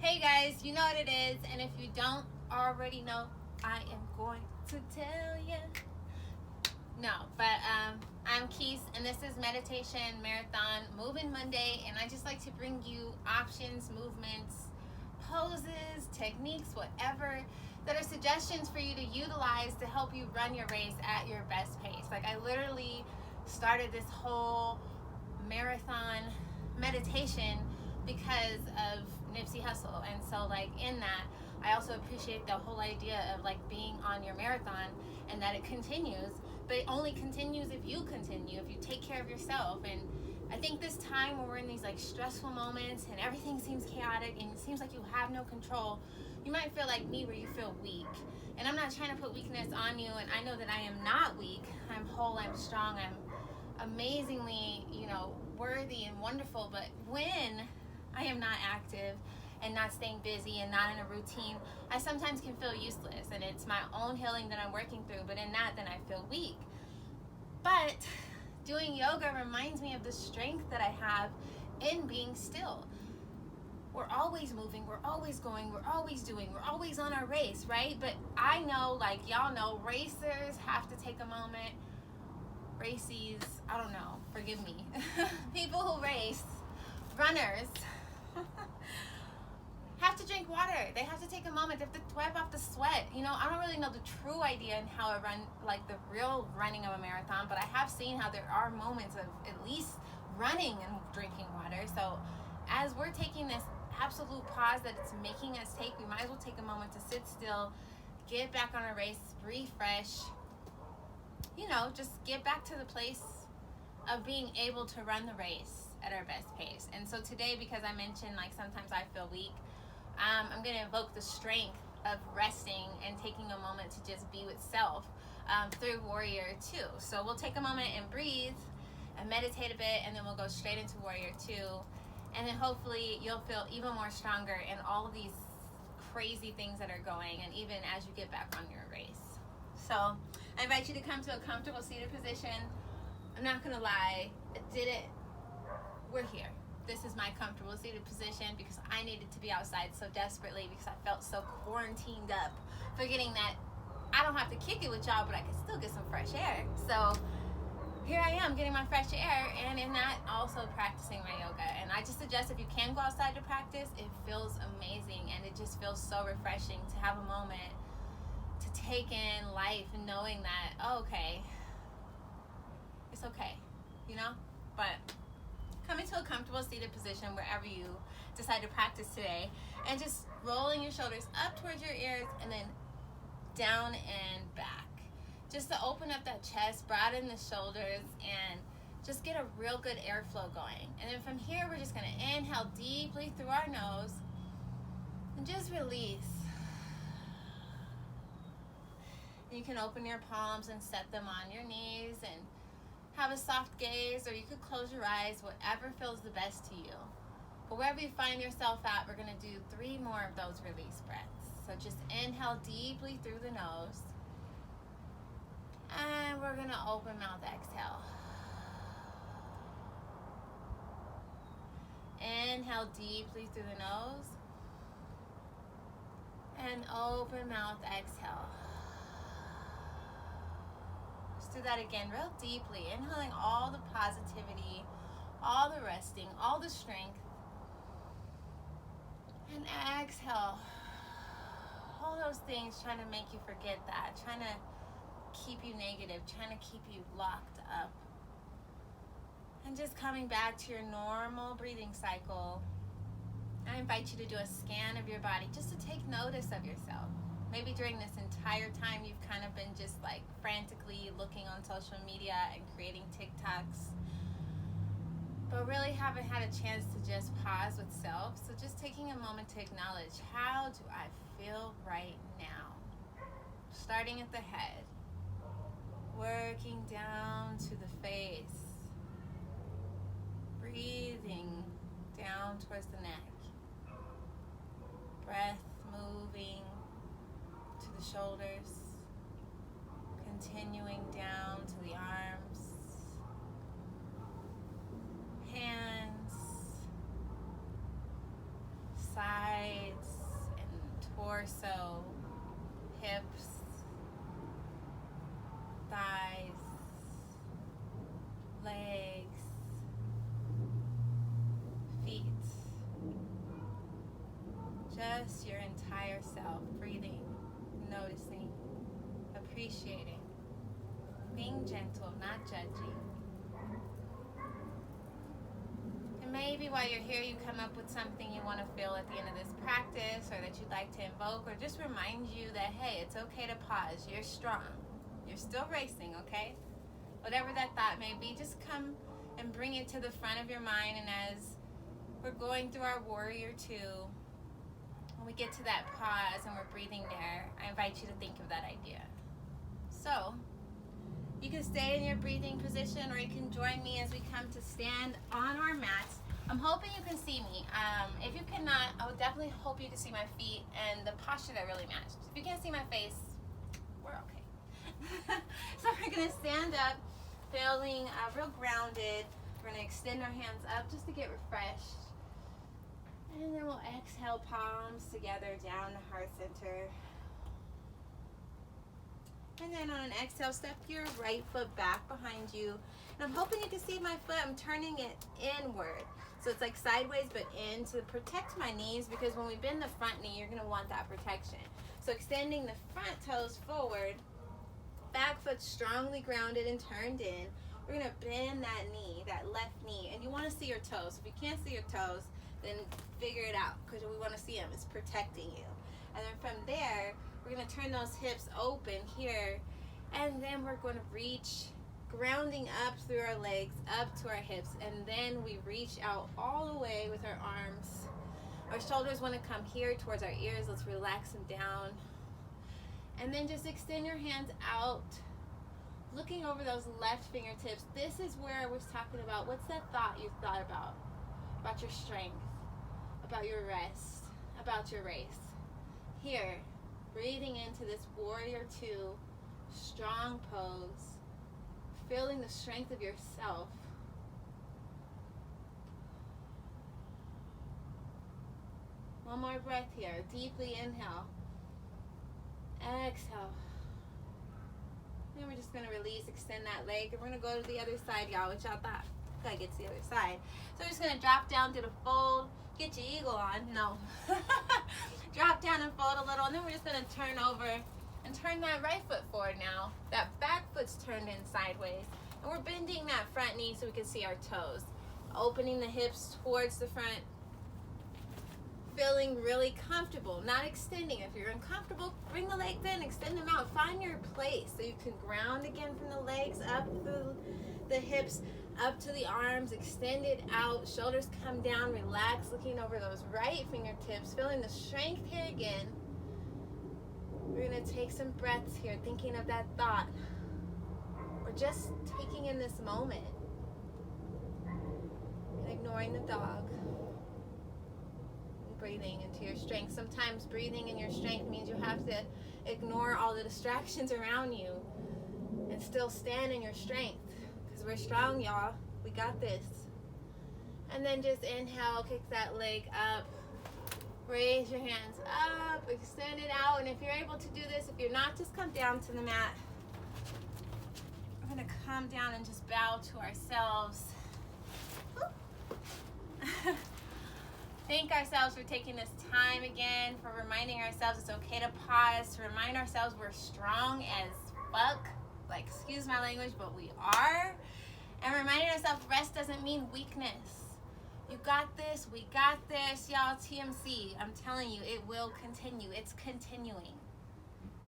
Hey guys, you know what it is, and if you don't already know, I am going to tell you. No, but I'm Keis, and this is Meditation Marathon Moving Monday, and I just like to bring you options, movements, poses, techniques, whatever, that are suggestions for you to utilize to help you run your race at your best pace. Like, I literally started this whole marathon meditation because of Nipsey Hussle, and so like in that I also appreciate the whole idea of like being on your marathon and that it continues, but it only continues if you continue, if you take care of yourself. And I think this time when we're in these like stressful moments and everything seems chaotic and it seems like you have no control, you might feel like me where you feel weak. And I'm not trying to put weakness on you, and I know that I am not weak. I'm whole, I'm strong, I'm amazingly, worthy and wonderful. But when I am not active and not staying busy and not in a routine, I sometimes can feel useless, and it's my own healing that I'm working through. But in that, then I feel weak. But doing yoga reminds me of the strength that I have in being still. We're always moving, we're always going, we're always doing, we're always on our race, right? But I know, like y'all know, racers have to take a moment. Racies, I don't know, forgive me. People who race, runners, have to drink water. They have to take a moment. They have to wipe off the sweat. I don't really know the true idea and how I run, like the real running of a marathon, but I have seen how there are moments of at least running and drinking water. So as we're taking this absolute pause that it's making us take, we might as well take a moment to sit still, get back on our race, refresh, just get back to the place of being able to run the race at our best pace. And so today, because I mentioned like sometimes I feel weak, I'm going to invoke the strength of resting and taking a moment to just be with self through Warrior 2. So we'll take a moment and breathe and meditate a bit, and then we'll go straight into Warrior 2. And then hopefully you'll feel even more stronger in all of these crazy things that are going, and even as you get back on your race. So I invite you to come to a comfortable seated position. I'm not going to lie, we're here. This is my comfortable seated position because I needed to be outside so desperately, because I felt so quarantined up, forgetting that I don't have to kick it with y'all, but I can still get some fresh air. So here I am getting my fresh air, and in that also practicing my yoga. And I just suggest, if you can go outside to practice, it feels amazing, and it just feels so refreshing to have a moment to take in life and knowing that, okay, it's okay, but come into a comfortable seated position wherever you decide to practice today, and just rolling your shoulders up towards your ears and then down and back, just to open up that chest, broaden the shoulders, and just get a real good airflow going. And then from here, we're just going to inhale deeply through our nose and just release. You can open your palms and set them on your knees and have a soft gaze, or you could close your eyes, whatever feels the best to you. But wherever you find yourself at, we're going to do 3 more of those release breaths. So just inhale deeply through the nose, and we're going to open mouth exhale. Inhale deeply through the nose, and open mouth exhale. Do that again real deeply, inhaling all the positivity, all the resting, all the strength, and exhale all those things trying to make you forget that, trying to keep you negative, trying to keep you locked up, and just coming back to your normal breathing cycle. I invite you to do a scan of your body, just to take notice of yourself. Maybe during this entire time you've kind of been just like frantically looking on social media and creating TikToks, but really haven't had a chance to just pause with self. So just taking a moment to acknowledge, how do I feel right now? Starting at the head, working down to the face, breathing down towards the neck, breath moving to the shoulders, continuing down to the arms, hands, sides, torso, hips, thighs, legs, feet. Just your entire self, breathing, noticing, appreciating, being gentle, not judging. And maybe while you're here, you come up with something you want to feel at the end of this practice, or that you'd like to invoke, or just remind you that, hey, it's okay to pause. You're strong. You're still racing, okay? Whatever that thought may be, just come and bring it to the front of your mind. And as we're going through our warrior two, when we get to that pause and we're breathing there, I invite you to think of that idea. So, you can stay in your breathing position, or you can join me as we come to stand on our mats. I'm hoping you can see me. If you cannot, I would definitely hope you can see my feet and the posture that really matched. If you can't see my face, we're okay. So we're gonna stand up, feeling real grounded. We're gonna extend our hands up just to get refreshed. And then we'll exhale, palms together down the heart center. And then on an exhale, step your right foot back behind you. And I'm hoping you can see my foot. I'm turning it inward. So it's like sideways but in to protect my knees, because when we bend the front knee, you're going to want that protection. So extending the front toes forward, back foot strongly grounded and turned in. We're going to bend that knee, that left knee. And you want to see your toes. If you can't see your toes, then figure it out, because we want to see them. It's protecting you. And then from there, we're going to turn those hips open here, and then we're going to reach, grounding up through our legs, up to our hips, and then we reach out all the way with our arms. Our shoulders want to come here towards our ears. Let's relax them down. And then just extend your hands out, looking over those left fingertips. This is where I was talking about, what's that thought you thought about your strength, about your rest, about your race. Here, breathing into this warrior two, strong pose, feeling the strength of yourself. One more breath here. Deeply inhale. Exhale. And we're just going to release, extend that leg, and we're going to go to the other side, y'all. Which y'all thought? Gotta get to the other side. So we're just going to drop down to the fold. Get your eagle on. No. Drop down and fold a little, and then we're just going to turn over and turn that right foot forward now. That back foot's turned in sideways. And we're bending that front knee so we can see our toes. Opening the hips towards the front. Feeling really comfortable, not extending. If you're uncomfortable, bring the legs in, extend them out. Find your place so you can ground again from the legs, up through the hips, up to the arms, extend it out, shoulders come down, relax, looking over those right fingertips, feeling the strength here again. We're going to take some breaths here, thinking of that thought, or just taking in this moment and ignoring the dog. Breathing into your strength. Sometimes breathing in your strength means you have to ignore all the distractions around you and still stand in your strength, because we're strong, y'all. We got this. And then just inhale, kick that leg up, raise your hands up, extend it out. And if you're able to do this, if you're not, just come down to the mat. We're going to come down and just bow to ourselves. Thank ourselves for taking this time again, for reminding ourselves it's okay to pause, to remind ourselves we're strong as fuck. Like, excuse my language, but we are. And reminding ourselves rest doesn't mean weakness. You got this, we got this. Y'all, TMC, I'm telling you, it will continue. It's continuing.